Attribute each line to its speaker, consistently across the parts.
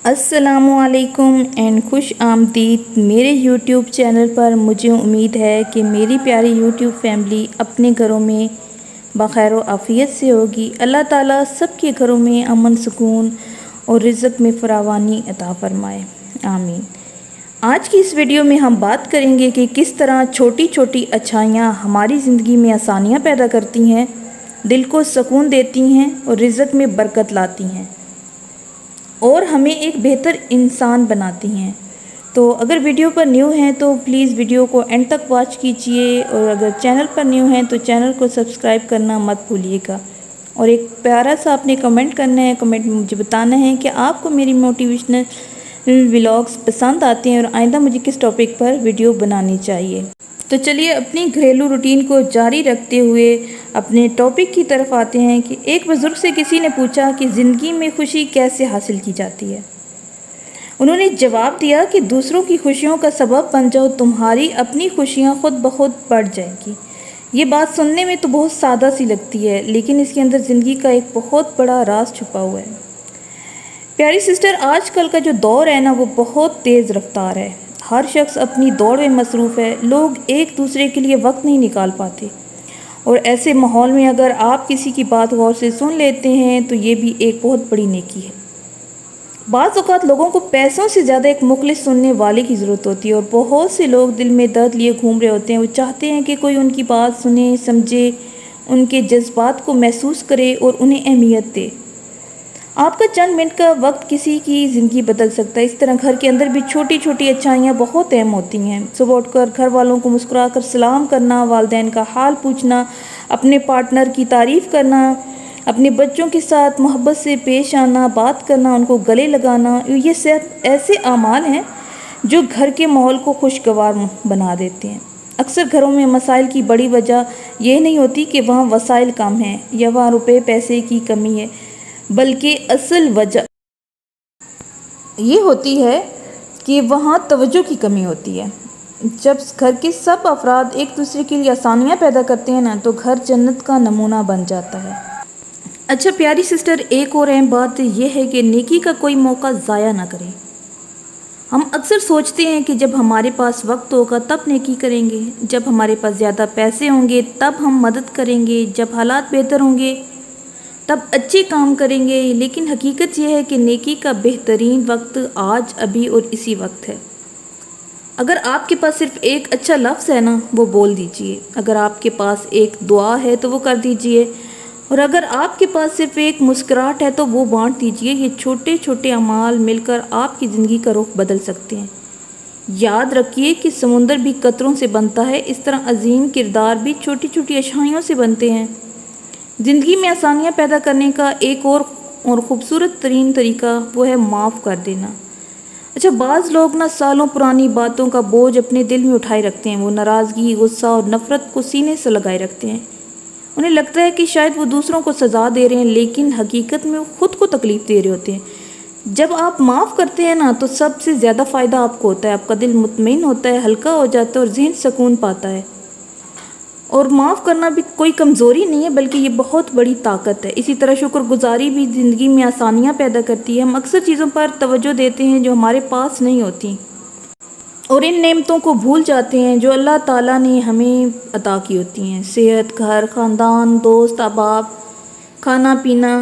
Speaker 1: السلام علیکم اینڈ خوش آمدید میرے یوٹیوب چینل پر۔ مجھے امید ہے کہ میری پیاری یوٹیوب فیملی اپنے گھروں میں بخیر و عافیت سے ہوگی۔ اللہ تعالیٰ سب کے گھروں میں امن سکون اور رزق میں فراوانی عطا فرمائے، آمین۔ آج کی اس ویڈیو میں ہم بات کریں گے کہ کس طرح چھوٹی چھوٹی اچھائیاں ہماری زندگی میں آسانیاں پیدا کرتی ہیں، دل کو سکون دیتی ہیں اور رزق میں برکت لاتی ہیں اور ہمیں ایک بہتر انسان بناتی ہیں۔ تو اگر ویڈیو پر نیو ہیں تو پلیز ویڈیو کو اینڈ تک واچ کیجئے، اور اگر چینل پر نیو ہیں تو چینل کو سبسکرائب کرنا مت بھولیے گا، اور ایک پیارا سا آپ نے کمنٹ کرنا ہے۔ کمنٹ میں مجھے بتانا ہے کہ آپ کو میری موٹیویشنل ولاگز پسند آتے ہیں اور آئندہ مجھے کس ٹاپک پر ویڈیو بنانی چاہیے۔ تو چلیے اپنی گھریلو روٹین کو جاری رکھتے ہوئے اپنے ٹاپک کی طرف آتے ہیں کہ ایک بزرگ سے کسی نے پوچھا کہ زندگی میں خوشی کیسے حاصل کی جاتی ہے۔ انہوں نے جواب دیا کہ دوسروں کی خوشیوں کا سبب بن جاؤ، تمہاری اپنی خوشیاں خود بخود بڑھ جائیں گی۔ یہ بات سننے میں تو بہت سادہ سی لگتی ہے، لیکن اس کے اندر زندگی کا ایک بہت بڑا راز چھپا ہوا ہے۔ پیاری سسٹر، آج کل کا جو دور ہے نا، وہ بہت تیز رفتار ہے۔ ہر شخص اپنی دوڑ میں مصروف ہے، لوگ ایک دوسرے کے لیے وقت نہیں نکال پاتے، اور ایسے ماحول میں اگر آپ کسی کی بات غور سے سن لیتے ہیں تو یہ بھی ایک بہت بڑی نیکی ہے۔ بعض اوقات لوگوں کو پیسوں سے زیادہ ایک مخلص سننے والے کی ضرورت ہوتی ہے، اور بہت سے لوگ دل میں درد لیے گھوم رہے ہوتے ہیں۔ وہ چاہتے ہیں کہ کوئی ان کی بات سنے، سمجھے، ان کے جذبات کو محسوس کرے اور انہیں اہمیت دے۔ آپ کا چند منٹ کا وقت کسی کی زندگی بدل سکتا ہے۔ اس طرح گھر کے اندر بھی چھوٹی چھوٹی اچھائیاں بہت اہم ہوتی ہیں۔ صبح اٹھ کر گھر والوں کو مسکرا کر سلام کرنا، والدین کا حال پوچھنا، اپنے پارٹنر کی تعریف کرنا، اپنے بچوں کے ساتھ محبت سے پیش آنا، بات کرنا، ان کو گلے لگانا، یہ سب ایسے اعمال ہیں جو گھر کے ماحول کو خوشگوار بنا دیتے ہیں۔ اکثر گھروں میں مسائل کی بڑی وجہ یہ نہیں ہوتی کہ وہاں وسائل کم ہیں یا وہاں روپے پیسے کی کمی ہے، بلکہ اصل وجہ یہ ہوتی ہے کہ وہاں توجہ کی کمی ہوتی ہے۔ جب گھر کے سب افراد ایک دوسرے کے لیے آسانیاں پیدا کرتے ہیں نا، تو گھر جنت کا نمونہ بن جاتا ہے۔ اچھا پیاری سسٹر، ایک اور اہم بات یہ ہے کہ نیکی کا کوئی موقع ضائع نہ کریں۔ ہم اکثر سوچتے ہیں کہ جب ہمارے پاس وقت ہوگا تب نیکی کریں گے، جب ہمارے پاس زیادہ پیسے ہوں گے تب ہم مدد کریں گے، جب حالات بہتر ہوں گے تب اچھے کام کریں گے۔ لیکن حقیقت یہ ہے کہ نیکی کا بہترین وقت آج، ابھی اور اسی وقت ہے۔ اگر آپ کے پاس صرف ایک اچھا لفظ ہے نا، وہ بول دیجئے۔ اگر آپ کے پاس ایک دعا ہے تو وہ کر دیجئے، اور اگر آپ کے پاس صرف ایک مسکراہٹ ہے تو وہ بانٹ دیجئے۔ یہ چھوٹے چھوٹے اعمال مل کر آپ کی زندگی کا رخ بدل سکتے ہیں۔ یاد رکھیے کہ سمندر بھی قطروں سے بنتا ہے، اس طرح عظیم کردار بھی چھوٹی چھوٹی اچھائیوں سے بنتے ہیں۔ زندگی میں آسانیاں پیدا کرنے کا ایک اور خوبصورت ترین طریقہ وہ ہے معاف کر دینا۔ اچھا، بعض لوگ نا سالوں پرانی باتوں کا بوجھ اپنے دل میں اٹھائے رکھتے ہیں۔ وہ ناراضگی، غصہ اور نفرت کو سینے سے لگائے رکھتے ہیں۔ انہیں لگتا ہے کہ شاید وہ دوسروں کو سزا دے رہے ہیں، لیکن حقیقت میں وہ خود کو تکلیف دے رہے ہوتے ہیں۔ جب آپ معاف کرتے ہیں نا تو سب سے زیادہ فائدہ آپ کو ہوتا ہے۔ آپ کا دل مطمئن ہوتا ہے، ہلکا ہو جاتا ہے اور ذہن سکون پاتا ہے۔ اور معاف کرنا بھی کوئی کمزوری نہیں ہے، بلکہ یہ بہت بڑی طاقت ہے۔ اسی طرح شکر گزاری بھی زندگی میں آسانیاں پیدا کرتی ہے۔ ہم اکثر چیزوں پر توجہ دیتے ہیں جو ہمارے پاس نہیں ہوتی، اور ان نعمتوں کو بھول جاتے ہیں جو اللہ تعالیٰ نے ہمیں عطا کی ہوتی ہیں۔ صحت، گھر، خاندان، دوست، احباب، کھانا پینا،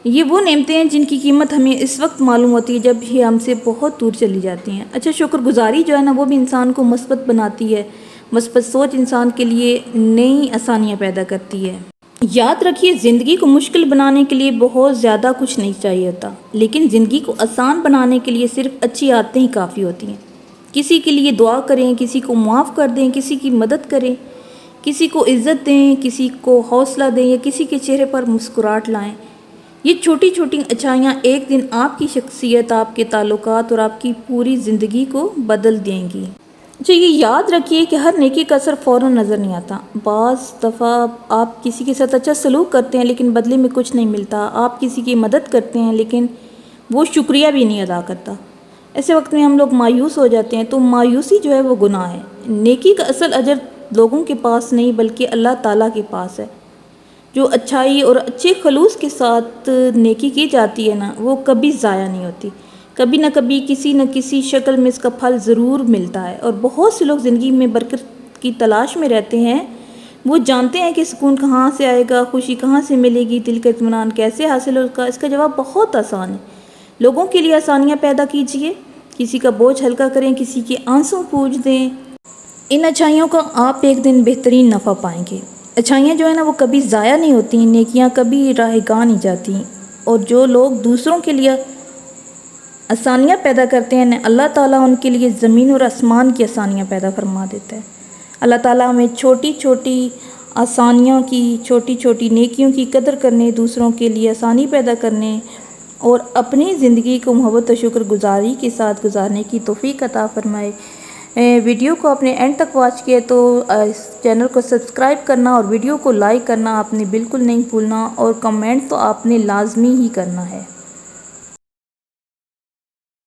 Speaker 1: یہ وہ نعمتیں ہیں جن کی قیمت ہمیں اس وقت معلوم ہوتی ہے جب یہ ہم سے بہت دور چلی جاتی ہیں۔ اچھا، شکر گزاری جو ہے نا، وہ بھی انسان کو مثبت بناتی ہے۔ مثبت سوچ انسان کے لیے نئی آسانیاں پیدا کرتی ہے۔ یاد رکھیے، زندگی کو مشکل بنانے کے لیے بہت زیادہ کچھ نہیں چاہیے ہوتا، لیکن زندگی کو آسان بنانے کے لیے صرف اچھی عادتیں ہی کافی ہوتی ہیں۔ کسی کے لیے دعا کریں، کسی کو معاف کر دیں، کسی کی مدد کریں، کسی کو عزت دیں، کسی کو حوصلہ دیں، یا کسی کے چہرے پر مسکراہٹ لائیں۔ یہ چھوٹی چھوٹی اچھائیاں ایک دن آپ کی شخصیت، آپ کے تعلقات اور آپ کی پوری زندگی کو بدل دیں گی۔ یہ یاد رکھیے کہ ہر نیکی کا اثر فوراً نظر نہیں آتا۔ بعض دفعہ آپ کسی کے ساتھ اچھا سلوک کرتے ہیں لیکن بدلے میں کچھ نہیں ملتا۔ آپ کسی کی مدد کرتے ہیں لیکن وہ شکریہ بھی نہیں ادا کرتا۔ ایسے وقت میں ہم لوگ مایوس ہو جاتے ہیں، تو مایوسی جو ہے وہ گناہ ہے۔ نیکی کا اصل اجر لوگوں کے پاس نہیں بلکہ اللہ تعالیٰ کے پاس ہے۔ جو اچھائی اور اچھے خلوص کے ساتھ نیکی کی جاتی ہے نا، وہ کبھی ضائع نہیں ہوتی۔ کبھی نہ کبھی کسی نہ کسی شکل میں اس کا پھل ضرور ملتا ہے، اور بہت سے لوگ زندگی میں برکت کی تلاش میں رہتے ہیں۔ وہ جانتے ہیں کہ سکون کہاں سے آئے گا، خوشی کہاں سے ملے گی، دل کا اطمینان کیسے حاصل ہوگا۔ اس کا جواب بہت آسان ہے، لوگوں کے لیے آسانیاں پیدا کیجیے، کسی کا بوجھ ہلکا کریں، کسی کے آنسو پوجھ دیں۔ ان اچھائیوں کا آپ ایک دن بہترین نفع پائیں گے۔ اچھائیاں جو ہیں نا وہ کبھی ضائع نہیں ہوتی، نیکیاں کبھی راہ گاہ نہیں جاتی، اور جو لوگ دوسروں کے لیے آسانیاں پیدا کرتے ہیں اللہ تعالیٰ ان کے لیے زمین اور آسمان کی آسانیاں پیدا فرما دیتا ہے۔ اللہ تعالیٰ ہمیں چھوٹی چھوٹی آسانیوں کی، چھوٹی چھوٹی نیکیوں کی قدر کرنے، دوسروں کے لیے آسانی پیدا کرنے اور اپنی زندگی کو محبت و شکر گزاری کے ساتھ گزارنے کی توفیق عطا فرمائے۔ ویڈیو کو اپنے اینڈ تک واچ کیے تو اس چینل کو سبسکرائب کرنا اور ویڈیو کو لائک کرنا آپ نے بالکل نہیں بھولنا، اور کمنٹ تو آپ نے لازمی ہی کرنا ہے۔